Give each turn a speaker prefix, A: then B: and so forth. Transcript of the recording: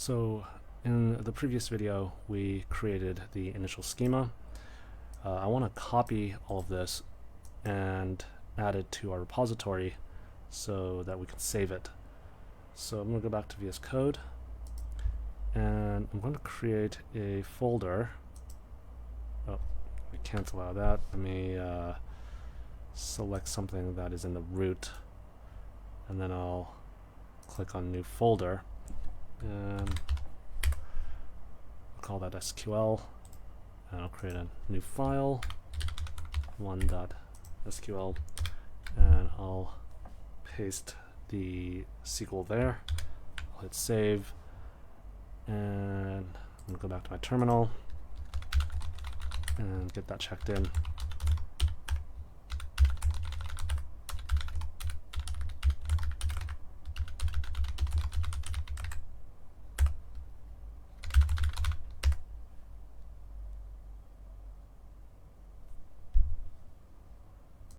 A: So in the previous video, we created the initial schema. I want to copy all of this and add it to our repository so that we can save it. So I'm going to go back to VS Code, and I'm going to create a folder. Oh, we cancel out that. Let me select something that is in the root, and then I'll click on new folder, and I'll call that SQL, and I'll create a new file, one.sql, and I'll paste the SQL there. I'll hit save, and I'm going to go back to my terminal and get that checked in.